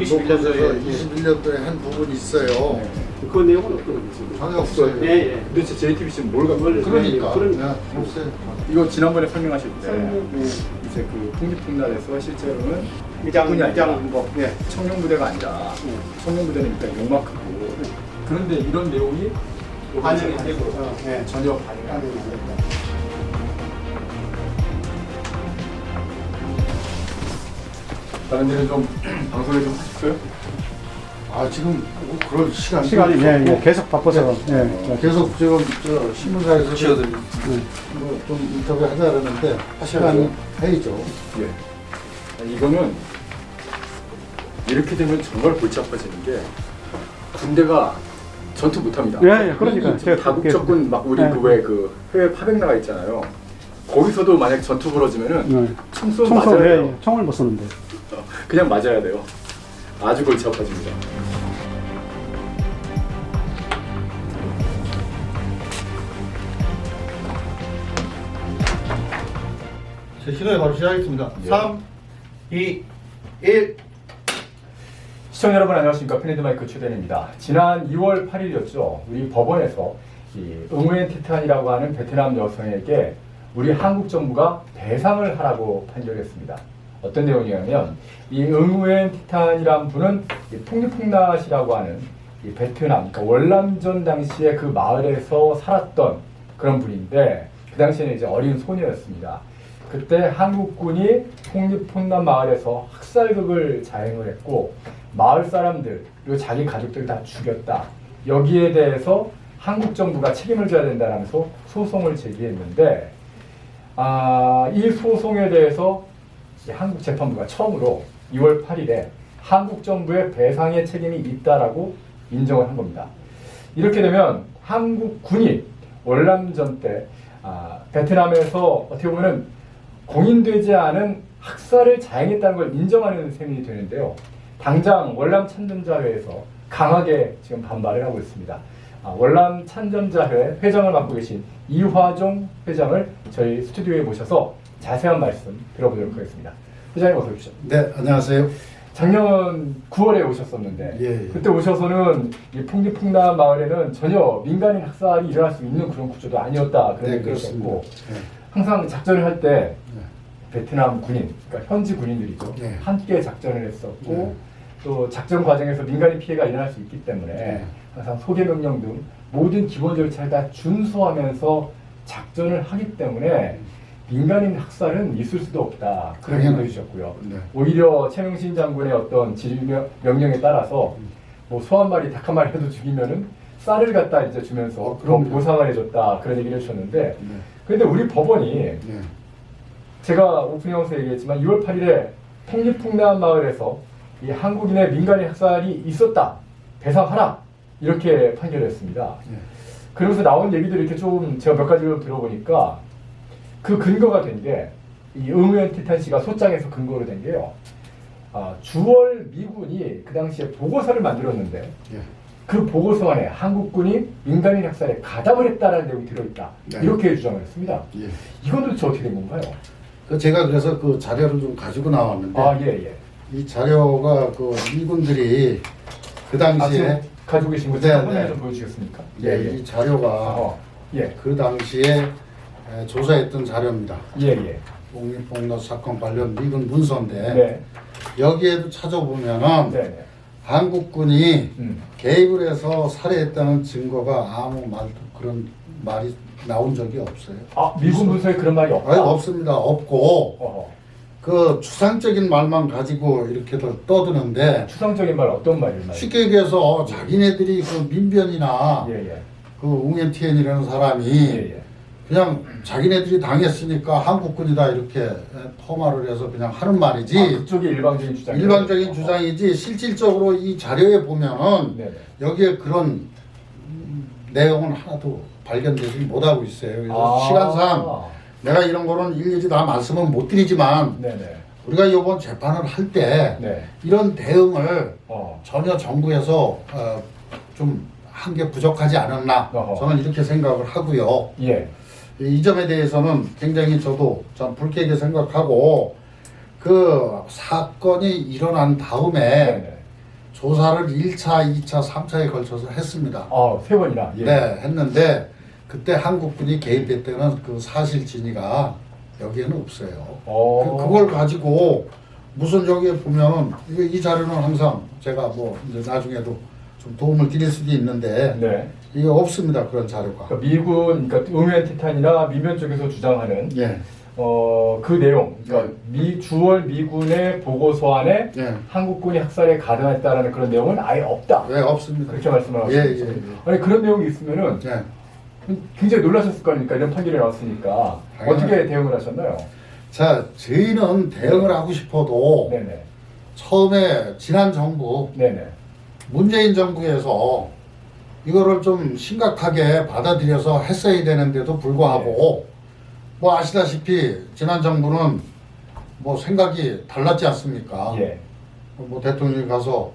녹화돼서 21년도에 한 부분이 있어요. 네. 그 내용은 어떤 건지 전혀 없어요. 예, 예. 도대체 JTBC는 뭘 갖고 그러니까. 그러니까. 네, 없어요. 이거 지난번에 설명하실 때 네. 이제 그 풍기풍날에서 실제로는 위장, 뿐이 아니라 위장 뭐, 예. 청룡부대가 아니라 청룡부대는 일단 용마크고 그런데 이런 내용이 반영이 되고, 예. 전혀 반영이 안 되고 다른 데는 좀 방송을 좀 하셨어요? 아 지금 뭐 그럴 시간이 시간이 예, 없고 예. 계속 바빠서 예. 계속 지금 저 신문사에서 뭐 좀 인터뷰 하자 그러는데 시간이 해야죠. 예. 이거는 이렇게 되면 정말 골치 아파지는 게 군대가 전투 못합니다. 예, 예, 그러니까 지금 다국적군 막 우리 예. 그 왜 그 해외 파병 나가 있잖아요. 거기서도 만약 전투 벌어지면은 총 쏘면 맞아야 예, 돼요. 예. 총을 못 쏘는데. 그냥 맞아야 돼요. 아주 골치 아파집니다. 제 신호에 바로 시작하겠습니다. 예. 3, 2, 1. 시청자 여러분 안녕하십니까. 피네드마이크 최대현입니다. 지난 2월 8일이었죠. 우리 법원에서 이 응우엔 티탄이라고 하는 베트남 여성에게 우리 한국 정부가 배상을 하라고 판결했습니다. 어떤 내용이냐면 이 응우엔 티탄이란 분은 이 풍리풍낫이라고 하는 이 베트남, 그러니까 월남전 당시에 그 마을에서 살았던 그런 분인데 그 당시에는 이제 어린 소녀였습니다. 그때 한국군이 풍리풍낫 마을에서 학살극을 자행을 했고 마을 사람들 그리고 자기 가족들 다 죽였다. 여기에 대해서 한국 정부가 책임을 져야 된다면서 소송을 제기했는데 이 소송에 대해서 한국 재판부가 처음으로 2월 8일에 한국 정부의 배상의 책임이 있다라고 인정을 한 겁니다. 이렇게 되면 한국 군이 월남전 때 베트남에서 어떻게 보면은 공인되지 않은 학살을 자행했다는 걸 인정하는 셈이 되는데요. 당장 월남 참전자회에서 강하게 지금 반발을 하고 있습니다. 월남 참전자회 회장을 맡고 계신 이화종 회장을 저희 스튜디오에 모셔서 자세한 말씀 들어보도록 하겠습니다. 회장님 어서 오십시오. 네, 안녕하세요. 작년 9월에 오셨었는데 예. 그때 오셔서는 이 풍리풍남 마을에는 전혀 민간인 학살이 일어날 수 있는 그런 구조도 아니었다 그런 네, 얘기를 그렇습니다. 했고 네. 항상 작전을 할 때 베트남 군인, 그러니까 현지 군인들이죠. 네. 함께 작전을 했었고 네. 또 작전 과정에서 민간인 피해가 일어날 수 있기 때문에 네. 항상 소개 명령 등 모든 기본 절차를 다 준수하면서 작전을 하기 때문에 민간인 학살은 있을 수도 없다 그런 당연하죠. 얘기를 해주셨고요. 네. 오히려 최명신 장군의 어떤 명령에 따라서 뭐 소 한 마리, 닭 한 마리 해도 죽이면은 쌀을 갖다 이제 주면서 그런 그럼요. 보상을 해줬다 그런 얘기를 해주셨는데 네. 그런데 우리 법원이 네. 제가 오프닝하면서 얘기했지만 2월 8일에 풍리풍남 마을에서 이 한국인의 민간인 학살이 있었다. 배상하라. 이렇게 판결했습니다. 네. 그러면서 나온 얘기들 이렇게 좀 제가 몇 가지를 들어보니까 그 근거가 된 게 이 응우엔 티탄 씨가 소장에서 근거로 된 게요. 주월 미군이 그 당시에 보고서를 만들었는데 예. 그 보고서 안에 한국군이 민간인 학살에 가담을 했다라는 내용이 들어있다. 네. 이렇게 주장을 했습니다. 예. 이건 도대체 어떻게 된 건가요? 제가 그래서 그 자료를 좀 가지고 나왔는데 예. 이 자료가 그 미군들이 그 당시에 지금 가지고 계신 거 네, 화면에 네. 좀 보여주시겠습니까? 이 자료가 예. 그 당시에 조사했던 자료입니다. 예. 독립폭력 사건 관련 미군 문서인데 네. 여기에도 찾아보면은 네. 한국군이 음. 개입을 해서 살해했다는 증거가 아무 말도 그런 말이 나온 적이 없어요. 미군 문서에 그런 말이 없다? 아니, 없습니다. 없고 어허. 그 추상적인 말만 가지고 이렇게들 떠드는데 추상적인 말 어떤 말이에요? 쉽게 얘기해서 자기네들이 그 민변이나 예. 그 웅엔티엔이라는 사람이 예. 그냥 자기네들이 당했으니까 한국군이다 이렇게 포말을 해서 그냥 하는 말이지 그쪽이 일방적인 주장. 일반적인 주장이지 실질적으로 이 자료에 보면은 네네. 여기에 그런 내용은 하나도 발견되지 못하고 있어요. 그래서 시간상 내가 이런 거는 일일이 다 말씀은 못 드리지만 네네. 우리가 이번 재판을 할 때 네. 이런 대응을 어. 전혀 정부에서 좀 한 게 부족하지 않았나 어허. 저는 이렇게 생각을 하고요. 예. 이 점에 대해서는 굉장히 저도 참 불쾌하게 생각하고 그 사건이 일어난 다음에 네네. 조사를 1차, 2차, 3차에 걸쳐서 했습니다. 세 번이나. 예. 네, 했는데 그때 한국군이 개입했다는 그 사실 진위가 여기에는 없어요. 그걸 가지고 무슨 저기에 보면은 이 자료는 항상 제가 뭐 이제 나중에도 좀 도움을 드릴 수도 있는데 네. 이게 없습니다. 그런 자료가. 그러니까 미군, 그러니까 응우엔 티탄이나 미면 쪽에서 주장하는 예. 그 내용, 그러니까 주월 미군의 보고서 안에 예. 한국군이 학살에 가담했다라는 그런 내용은 아예 없다. 왜 없습니다. 그렇게 말씀을 예, 하셨죠. 예. 아니 그런 내용이 있으면은 예. 굉장히 놀라셨을 거 아닙니까? 이런 판결이 나왔으니까 어떻게 대응을 하셨나요? 자, 저희는 대응을 하고 싶어도 네네. 처음에 지난 정부 네네. 문재인 정부에서 이거를 좀 심각하게 받아들여서 했어야 되는데도 불구하고 뭐 아시다시피 지난 정부는 뭐 생각이 달랐지 않습니까? 예. 뭐 대통령이 가서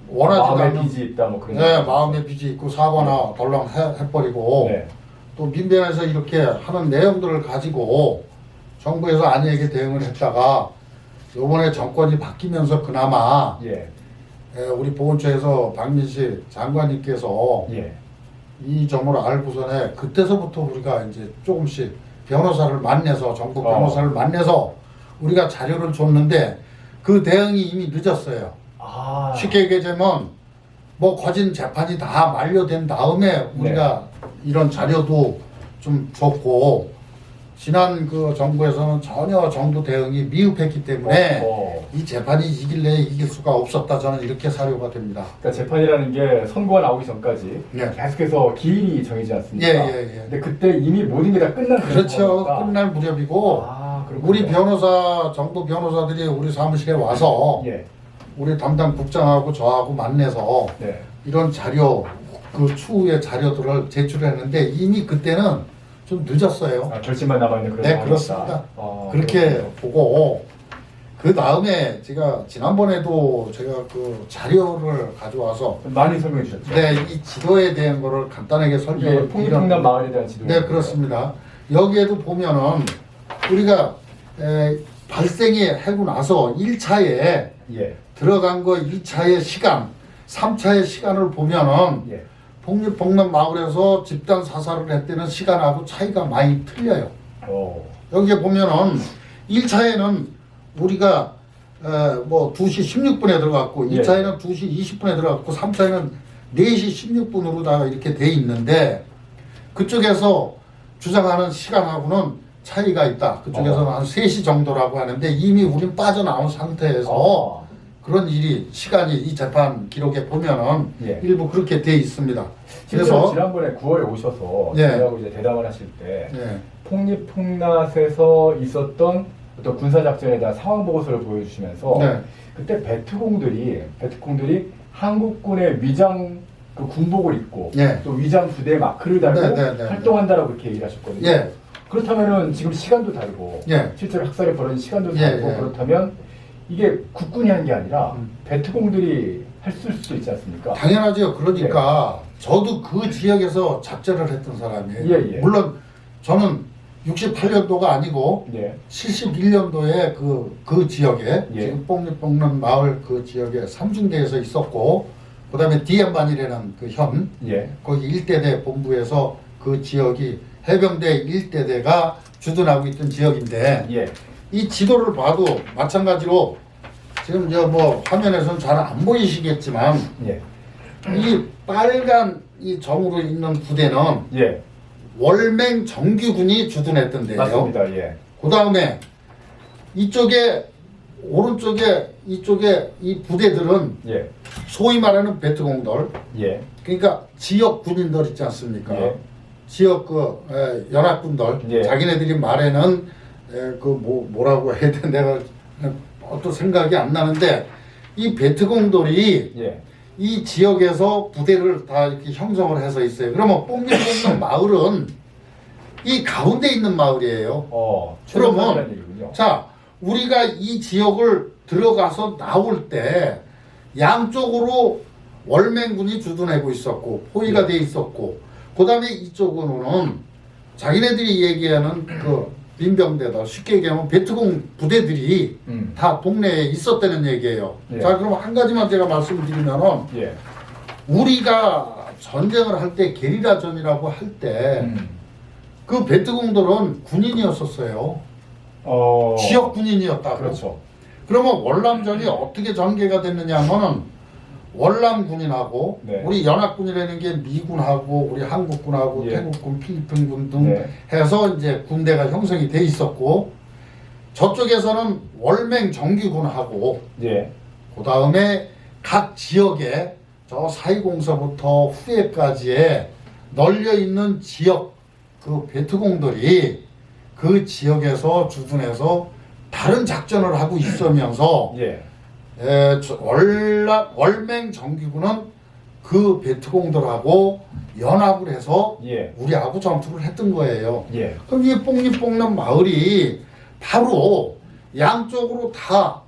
원하지도 마음에 않는 빚이 있다 뭐 그런. 네, 거죠. 마음에 빚이 있고 사과나 덜렁 해버리고 네. 또 민변에서 이렇게 하는 내용들을 가지고 정부에서 안이에게 대응을 했다가 이번에 정권이 바뀌면서 그나마 예. 우리 보훈처에서 박민식 장관님께서 예. 이 점을 알고서는 그때서부터 우리가 이제 조금씩 변호사를 만나서 정부 변호사를 만나서 우리가 자료를 줬는데 그 대응이 이미 늦었어요. 쉽게 얘기하자면 뭐 거진 재판이 다 만료된 다음에 우리가 이런 자료도 좀 줬고 지난 그 정부에서는 전혀 정부 대응이 미흡했기 때문에 이 재판이 이길래 이길 수가 없었다 저는 이렇게 사료가 됩니다. 그러니까 재판이라는 게 선고가 나오기 전까지 네. 계속해서 기일이 정해지지 않습니까? 예. 근데 그때 이미 모든 게 다 끝난 그렇죠. 거니까. 끝날 무렵이고 그렇군요. 우리 변호사 정부 변호사들이 우리 사무실에 와서 예. 우리 담당 국장하고 저하고 만나서 네. 이런 자료 그 추후의 자료들을 제출했는데 이미 그때는 좀 늦었어요. 결심만 남아있는 그런 네, 상황이었다. 그렇습니다. 그렇게 보고 그 다음에 제가 지난번에도 제가 그 자료를 가져와서 많이 설명해 주셨죠. 네, 이 지도에 대한 거를 간단하게 이게 설명을 풍립풍남 마을에 대한 지도. 네, 그렇습니다. 여기에도 보면은 우리가 발생이 하고 나서 1차에 예. 들어간 거 2차의 시간, 3차의 시간을 보면은 예. 폭립폭남 마을에서 집단 사살을 했다는 시간하고 차이가 많이 틀려요. 여기에 보면은 1차에는 우리가 뭐 2시 16분에 들어갔고 2차에는 2시 20분에 들어갔고 3차에는 4시 16분으로 다 이렇게 돼 있는데 그쪽에서 주장하는 시간하고는 차이가 있다. 그쪽에서는 한 3시 정도라고 하는데 이미 우린 빠져나온 상태에서 그런 일이 시간이 이 재판 기록에 보면은 일부 그렇게 돼 있습니다. 그래서 지난번에 9월에 오셔서 저희하고 이제 대담을 하실 때 폭립폭낫에서 있었던 어떤 군사작전에 대한 상황 보고서를 보여주시면서 그때 베트공들이 한국군의 위장 그 군복을 입고 또 위장 부대 마크를 달고 활동한다라고 그렇게 얘기를 하셨거든요. 그렇다면은 지금 시간도 다르고 실제로 학살이 벌어진 시간도 다르고 그렇다면 이게 국군이 한 게 아니라 베트공들이 했을 수도 있지 않습니까? 당연하죠. 그러니까 저도 그 지역에서 작전을 했던 사람이에요. 물론 저는 68년도가 아니고 71년도에 그 지역에 지금 뽕립뽕남 마을 그 지역에 삼중대에서 있었고 그 다음에 디엠반이라는 그 현 거기 일대대 본부에서 그 지역이 해병대 1대대가 주둔하고 있던 지역인데 이 지도를 봐도 마찬가지로 지금 저 뭐 화면에서는 잘 안 보이시겠지만 이 빨간 이 점으로 있는 부대는 월맹 정규군이 주둔했던 데예요. 맞습니다. 그 다음에 이쪽에 오른쪽에 이쪽에 이 부대들은 소위 말하는 베트공들 그러니까 지역 군인들 있지 않습니까? 지역 그 연합군들 자기네들이 말에는 그 뭐라고 해야 돼 내가 어떤 생각이 안 나는데 이 베트공들이 이 지역에서 부대를 다 이렇게 형성을 해서 있어요. 그러면 뽕립뽕남 마을은 이 가운데 있는 마을이에요. 그러면 자 우리가 이 지역을 들어가서 나올 때 양쪽으로 월맹군이 주둔하고 있었고 포위가 돼 있었고 그 다음에 이쪽으로는 자기네들이 얘기하는 그 민병대다 쉽게 얘기하면 베트공 부대들이 다 동네에 있었다는 얘기예요. 예. 자, 그럼 한 가지만 제가 말씀을 드리면은 예. 우리가 전쟁을 할 때 게리라전이라고 할 때 그 베트공들은 군인이었었어요. 지역 군인이었다고. 그렇죠. 그러면 월남전이 어떻게 전개가 됐느냐 하면은 월남군인하고 네. 우리 연합군이라는 게 미군하고 우리 한국군하고 예. 태국군, 필리핀군 등 네. 해서 이제 군대가 형성이 돼 있었고 저쪽에서는 월맹 정규군하고 예. 그 다음에 각 지역에 저 사이공서부터 후에까지에 널려 있는 지역 그 베트공들이 그 지역에서 주둔해서 다른 작전을 하고 있으면서 예. 월맹 정규군은 그 베트공들하고 연합을 해서 예. 우리하고 전투를 했던 거예요. 예. 그럼 이 뽕잎뽕는 마을이 바로 양쪽으로 다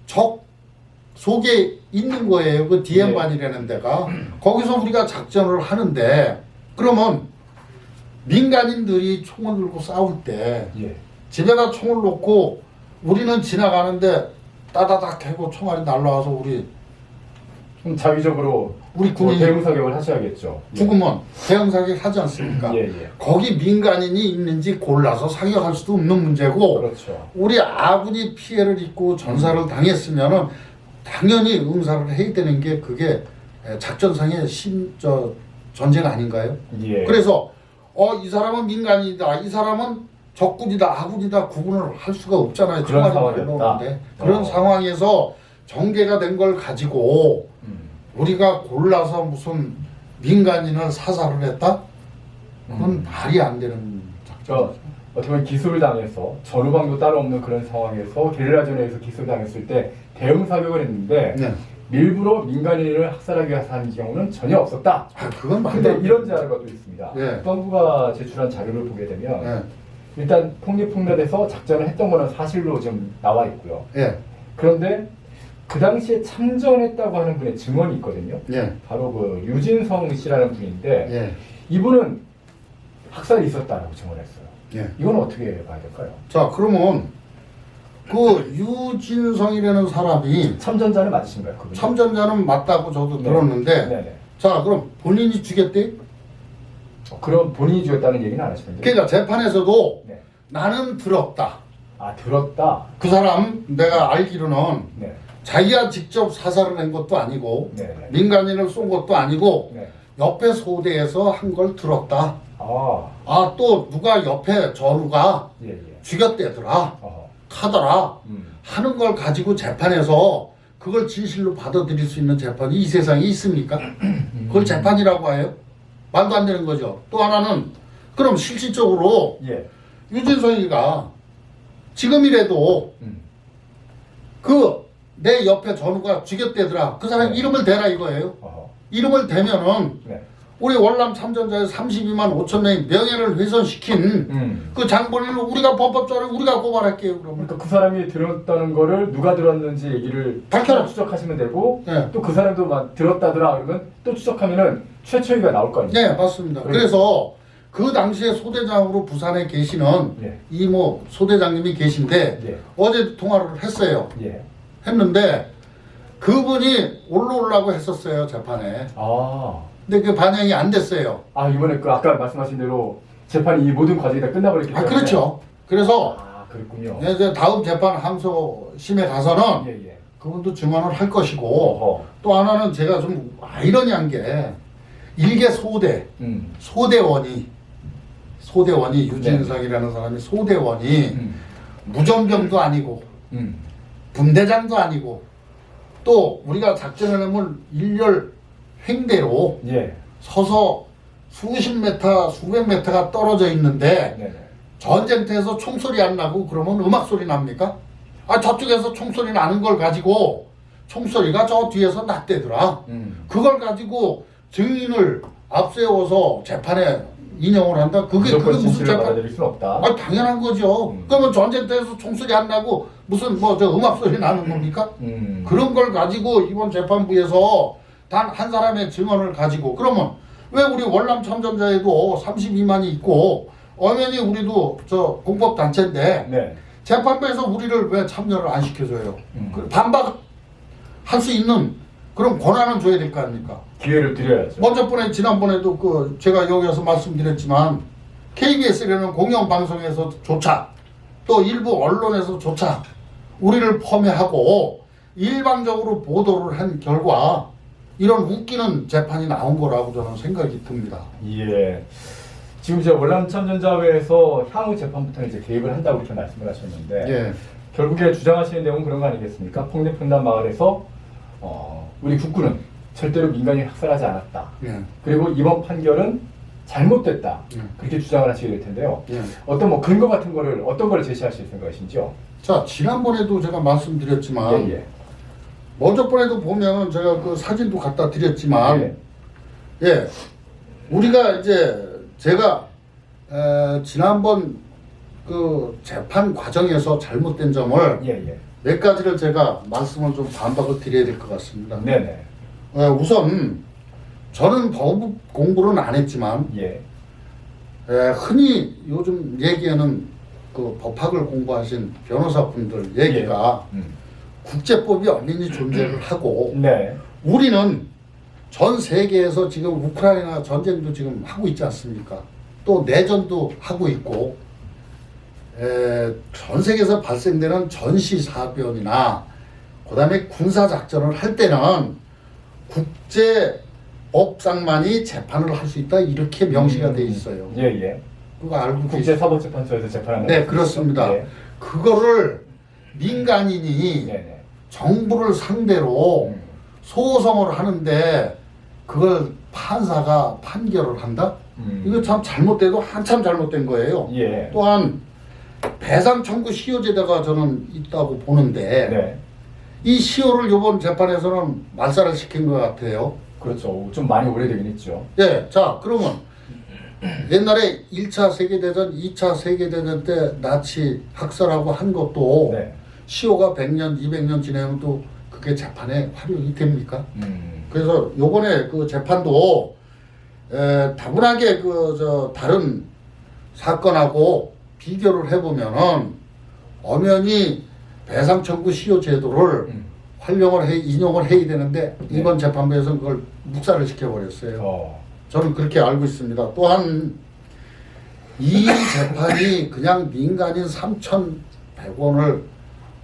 적 속에 있는 거예요. 그 디엠반이라는 데가. 거기서 우리가 작전을 하는데 그러면 민간인들이 총을 들고 싸울 때 예. 집에다 총을 놓고 우리는 지나가는데 따다닥 하고 총알이 날라와서 우리 자위적으로 군인이 대응 사격을 하셔야겠죠. 예. 죽으면 대응 사격 하지 않습니까? 예, 예. 거기 민간인이 있는지 골라서 사격할 수도 없는 문제고 그렇죠. 우리 아군이 피해를 입고 전사를 당했으면은 당연히 응사를 해야 되는 게 그게 작전상의 전쟁 아닌가요? 예. 그래서 이 사람은 민간인이다, 이 사람은 적군이다, 아군이다 구분을 할 수가 없잖아요. 그런 총알이 상황이었다. 날라오는데. 그런 상황에서 전개가 된 걸 가지고 우리가 골라서 무슨 민간인을 사살을 했다? 그건 말이 안 되는 작전. 어떻게 보면 기술을 당해서 전후방도 따로 없는 그런 상황에서 게릴라전에서 기술을 당했을 때 대응 사격을 했는데 네. 일부러 민간인을 학살하기 위해서 한 경우는 전혀 없었다. 그건 말도 근데 안 이런 돼요. 자료가 또 있습니다. 네. 국방부가 제출한 자료를 보게 되면 네. 일단 폭립폭렬에서 작전을 했던 거는 사실로 좀 나와 있고요. 예. 그런데 그 당시에 참전했다고 하는 분의 증언이 있거든요. 예. 바로 그 유진성 씨라는 분인데 예. 이분은 학살이 있었다라고 증언했어요. 예. 이건 어떻게 봐야 될까요? 자, 그러면 그 유진성이라는 사람이 참전자는 맞으신가요? 그분이? 참전자는 맞다고 저도 네. 들었는데 네네. 자, 그럼 본인이 죽였대? 그럼 본인이 죽였다는 얘기는 안 하시는데? 그러니까 재판에서도 네. 나는 들었다. 아, 들었다? 그 사람 내가 알기로는 네. 자기가 직접 사살을 한 것도 아니고 네네. 민간인을 쏜 것도 아니고 네. 옆에 소대에서 한 걸 들었다. 아, 또 누가 옆에 전우가 예, 예. 죽였대더라. 어허. 하더라. 하는 걸 가지고 재판에서 그걸 진실로 받아들일 수 있는 재판이 이 세상에 있습니까? 그걸 재판이라고 해요? 말도 안 되는 거죠. 또 하나는 그럼 실질적으로 예. 유진성이가 지금이라도 그 내 옆에 전우가 죽였대더라. 그 사람 네. 이름을 대라 이거예요. 어허. 이름을 대면은 네. 우리 월남 참전자의 32만 5천 명의 명예를 훼손시킨 그 장본인을 우리가 범법자를 우리가 고발할게요. 그러면 그러니까 그 사람이 들었다는 거를 누가 들었는지 얘기를 밝혀라. 추적하시면 되고 네. 또 그 사람도 막 들었다더라 그러면 또 추적하면은 최초위가 나올 거 아니에요? 네, 맞습니다. 그래서 그 당시에 소대장으로 부산에 계시는 예. 이모 소대장님이 계신데 예. 어제 통화를 했어요. 예. 했는데 그분이 올라오려고 했었어요, 재판에. 아. 근데 그 반영이 안 됐어요. 아, 이번에 그 아까 말씀하신 대로 재판이 이 모든 과정이 다 끝나버렸기 때문에. 그렇죠. 그래서 아, 그렇군요. 이제 다음 재판 항소심에 가서는 예, 예. 그분도 증언을 할 것이고 어허. 또 하나는 제가 좀 아이러니한 게 일개 소대원이 유진성이라는 사람이 소대원이 무전병도 아니고 분대장도 아니고 또 우리가 작전을 하면 일렬 횡대로 예. 서서 수십 메타 수백 메타가 떨어져 있는데 네네. 전쟁터에서 총소리 안 나고 그러면 음악 소리 납니까? 저쪽에서 총소리 나는 걸 가지고 총소리가 저 뒤에서 났대더라. 그걸 가지고 증인을 앞세워서 재판에 인용을 한다? 그게 무슨 진실을 재판? 받아들일 수는 없다. 당연한 거죠. 그러면 전쟁터에서 총소리 안 나고 무슨 저 음악 소리 나는 겁니까? 그런 걸 가지고 이번 재판부에서 단 한 사람의 증언을 가지고 그러면 왜 우리 월남 참전자에도 32만이 있고 엄연히 우리도 저 공법 단체인데 네. 재판부에서 우리를 왜 참여를 안 시켜줘요? 그 반박할 수 있는 그런 권한은 줘야 될 거 아닙니까? 기회를 드려야죠. 먼저 지난번에도 그 제가 여기서 말씀드렸지만 KBS라는 공영방송에서조차 또 일부 언론에서조차 우리를 폄훼하고 일방적으로 보도를 한 결과 이런 웃기는 재판이 나온 거라고 저는 생각이 듭니다. 예. 지금 이제 월남참전자회에서 향후 재판부터는 이제 개입을 한다고 이렇게 말씀을 하셨는데 예. 결국에 주장하시는 내용은 그런 거 아니겠습니까? 폭력분단 마을에서 우리 국군은 절대로 민간인 학살하지 않았다. 예. 그리고 이번 판결은 잘못됐다. 예. 그렇게 주장을 하시게 될 텐데요. 예. 어떤 뭐 근거 같은 거를 어떤 걸 제시하실 생각이신지요? 자, 지난번에도 제가 말씀드렸지만 예. 먼저 번에도 보면 제가 그 사진도 갖다 드렸지만 예. 예, 우리가 이제 제가 지난번 그 재판 과정에서 잘못된 점을 예. 몇 가지를 제가 말씀을 좀 반박을 드려야 될 것 같습니다. 네네. 우선 저는 법 공부는 안 했지만 예. 흔히 요즘 얘기하는 그 법학을 공부하신 변호사분들 얘기가 국제법이 엄연히 존재를 하고 네. 우리는 전 세계에서 지금 우크라이나 전쟁도 지금 하고 있지 않습니까? 또 내전도 하고 있고 전 세계에서 발생되는 전시사변이나 그 다음에 군사작전을 할 때는 국제법상만이 재판을 할 수 있다 이렇게 명시가 돼 있어요. 예. 그거 알고 국제사법재판소에서 재판하는 네, 그렇습니다. 예. 그거를 민간인이 네네. 정부를 상대로 소송을 하는데 그걸 판사가 판결을 한다? 이거 참 잘못돼도 한참 잘못된 거예요. 예. 또한 배상 청구 시효제도가 저는 있다고 보는데 네. 이 시효를 이번 재판에서는 말살을 시킨 것 같아요. 그렇죠. 좀 많이 오래되긴 했죠. 예, 자 그러면 옛날에 1차 세계대전, 2차 세계대전 때 나치 학살하고 한 것도 네. 시효가 100년, 200년 지나면 또 그게 재판에 활용이 됩니까? 그래서 요번에 그 재판도 다분하게 다른 사건하고 비교를 해보면은 엄연히 배상 청구 시효 제도를 인용을 해야 되는데 이번 재판부에서는 그걸 묵살을 시켜버렸어요. 저는 그렇게 알고 있습니다. 또한 이 재판이 그냥 민간인 3,100원을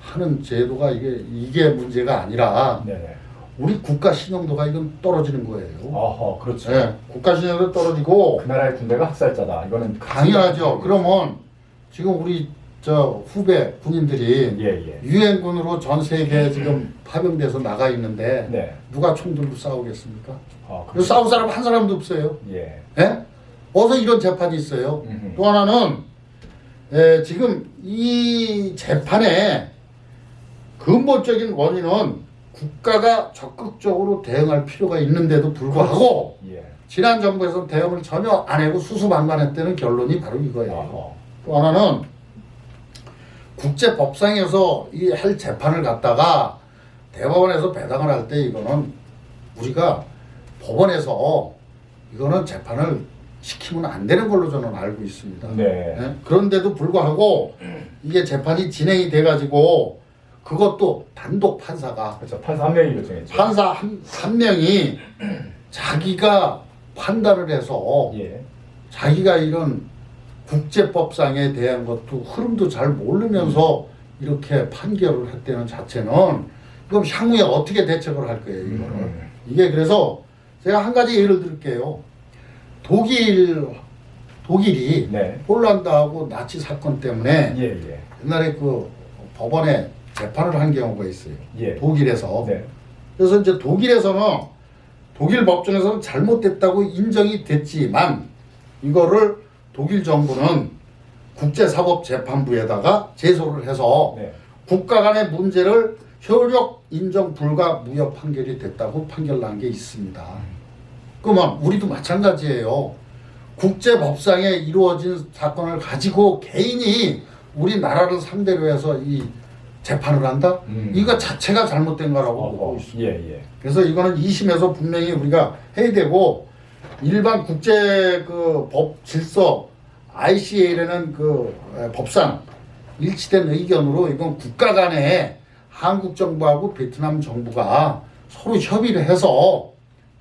하는 제도가 이게 문제가 아니라 네네. 우리 국가 신용도가 이건 떨어지는 거예요. 그렇죠. 네, 국가 신용도 떨어지고 그 나라의 군대가 학살자다. 이거는 당연하죠. 그러면 지금 우리 저 후배 군인들이 예. 유엔군으로 전 세계에 지금 파병돼서 나가 있는데 네. 누가 총 들고 싸우겠습니까? 그렇죠. 싸울 사람 한 사람도 없어요. 예. 예? 어서 이런 재판이 있어요. 또 하나는 지금 이 재판의 근본적인 원인은 국가가 적극적으로 대응할 필요가 있는데도 불구하고 예. 지난 정부에서는 대응을 전혀 안 하고 수수방관했다는 결론이 바로 이거예요. 또 하나는 국제법상에서 이 할 재판을 갖다가 대법원에서 배당을 할 때 이거는 우리가 법원에서 이거는 재판을 시키면 안 되는 걸로 저는 알고 있습니다. 네. 예? 그런데도 불구하고 이게 재판이 진행이 돼가지고 그것도 단독 판사가 그렇죠. 판사 한 명이 결정했죠. 판사 한 명이 자기가 판단을 해서 예. 자기가 이런 국제법상에 대한 것도 흐름도 잘 모르면서 이렇게 판결을 했다는 자체는 그럼 향후에 어떻게 대책을 할 거예요, 이거는. 이게 그래서 제가 한 가지 예를 들게요. 독일이 네. 폴란드하고 나치 사건 때문에 예. 옛날에 그 법원에 재판을 한 경우가 있어요. 예. 독일에서. 네. 그래서 이제 독일에서는 독일 법정에서는 잘못됐다고 인정이 됐지만 이거를 독일 정부는 국제사법재판부에다가 제소를 해서 네. 국가 간의 문제를 효력 인정 불가 무효 판결이 됐다고 판결 난 게 있습니다. 그러면 우리도 마찬가지예요. 국제법상에 이루어진 사건을 가지고 개인이 우리나라를 상대로 해서 이 재판을 한다? 이거 자체가 잘못된 거라고 보고 있습니다. 예. 그래서 이거는 2심에서 분명히 우리가 해야 되고 일반 국제 그 법 질서 ICA라는 그 법상 일치된 의견으로 이건 국가 간에 한국 정부하고 베트남 정부가 서로 협의를 해서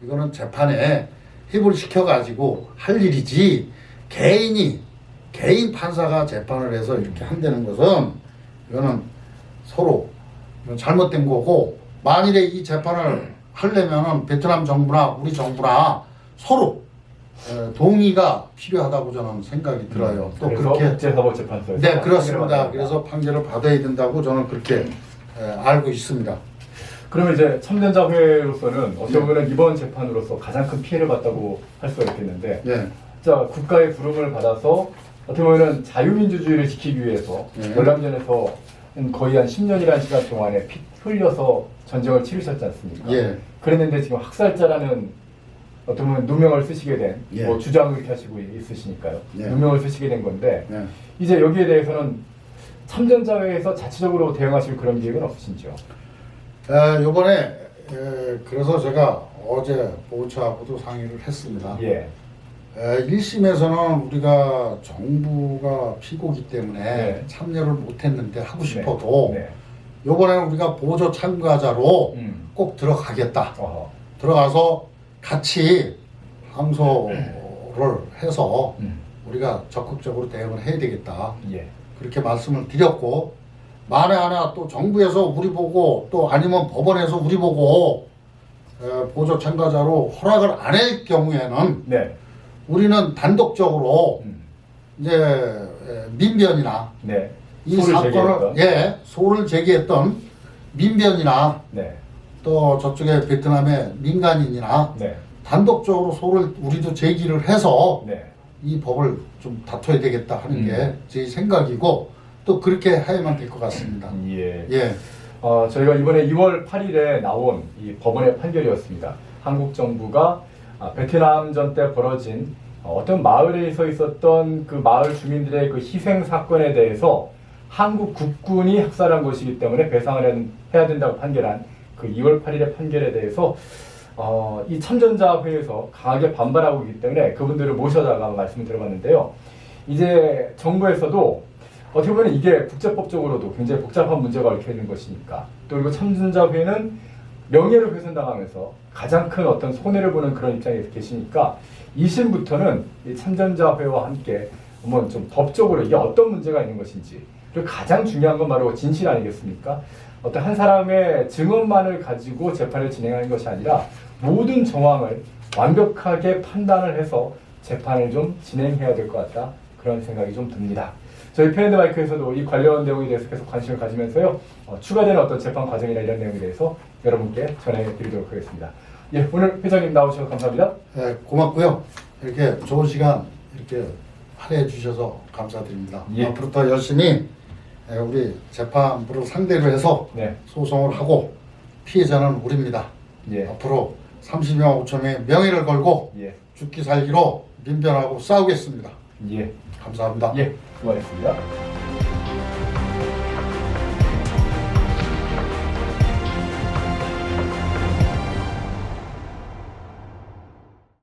이거는 재판에 협의를 시켜가지고 할 일이지 개인 판사가 재판을 해서 이렇게 한다는 것은 이거는 서로 잘못된 거고 만일에 이 재판을 하려면은 베트남 정부나 우리 정부나 서로 동의가 필요하다고 저는 생각이 들어요. 또 그렇게 국제사법재판소에서 네 그렇습니다. 그래서 판결을 받아야 된다고 저는 그렇게 알고 있습니다. 그러면 이제 참전자회로서는 어떻게 보면 이번 재판으로서 가장 큰 피해를 봤다고 할 수가 있겠는데, 네. 자 국가의 부름을 받아서 어떻게 보면 자유민주주의를 지키기 위해서 열람전에서 거의 한 10년이라는 시간 동안에 피 흘려서 전쟁을 치르셨지 않습니까? 예. 그랬는데 지금 학살자라는 어떤 보면 누명을 쓰시게 된 예. 뭐 주장을 이렇게 하시고 있으시니까요. 예. 누명을 쓰시게 된 건데 네. 이제 여기에 대해서는 참전자회에서 자체적으로 대응하실 그런 계획은 없으신지요? 요번에 그래서 제가 어제 보호처하고도 상의를 했습니다. 예. 1심에서는 우리가 정부가 피고기 때문에 네. 참여를 못했는데 하고 싶어도 네. 요번에는 우리가 보조 참가자로 꼭 들어가겠다. 어허. 들어가서 같이 항소를 해서 우리가 적극적으로 대응을 해야 되겠다. 예. 그렇게 말씀을 드렸고 만에 하나 또 정부에서 우리 보고 또 아니면 법원에서 우리 보고 보조 참가자로 허락을 안 할 경우에는 네. 우리는 단독적으로 이제 민변이나 네. 이 사건을 소를 제기했던 민변이나 네. 또 저쪽에 베트남의 민간인이나 네. 단독적으로 소를 우리도 제기를 해서 네. 이 법을 좀 다퉈야 되겠다 하는 게 제 생각이고 또 그렇게 해야만 될 것 같습니다. 예. 예. 저희가 이번에 2월 8일에 나온 이 법원의 판결이었습니다. 한국 정부가 베트남전 때 벌어진 어떤 마을에서 있었던 그 마을 주민들의 그 희생 사건에 대해서 한국 국군이 학살한 것이기 때문에 배상을 해야 된다고 판결한 그 2월 8일의 판결에 대해서 이 참전자회에서 강하게 반발하고 있기 때문에 그분들을 모셔다가 말씀을 들어봤는데요. 이제 정부에서도 어떻게 보면 이게 국제법적으로도 굉장히 복잡한 문제가 얽혀 있는 것이니까 또 그리고 참전자회는 명예를 훼손당하면서 가장 큰 어떤 손해를 보는 그런 입장에 계시니까 2심부터는 이 참전자회와 함께 한번 좀 법적으로 이게 어떤 문제가 있는 것인지 그리고 가장 중요한 건 바로 진실 아니겠습니까? 어떤 한 사람의 증언만을 가지고 재판을 진행하는 것이 아니라 모든 정황을 완벽하게 판단을 해서 재판을 좀 진행해야 될 것 같다. 그런 생각이 좀 듭니다. 저희 펜앤드마이크에서도 이 관련 내용에 대해서 계속 관심을 가지면서요. 추가되는 어떤 재판 과정이나 이런 내용에 대해서 여러분께 전해드리도록 하겠습니다. 예, 오늘 회장님 나오셔서 감사합니다. 네, 고맙고요. 이렇게 좋은 시간 이렇게 할애해 주셔서 감사드립니다. 예. 앞으로 더 열심히 우리 재판부를 상대로 해서 네. 소송을 하고 피해자는 우리입니다. 예. 앞으로 30명 5천명의 명예를 걸고 예. 죽기 살기로 민변하고 싸우겠습니다. 예. 감사합니다. 예. 수고하셨습니다.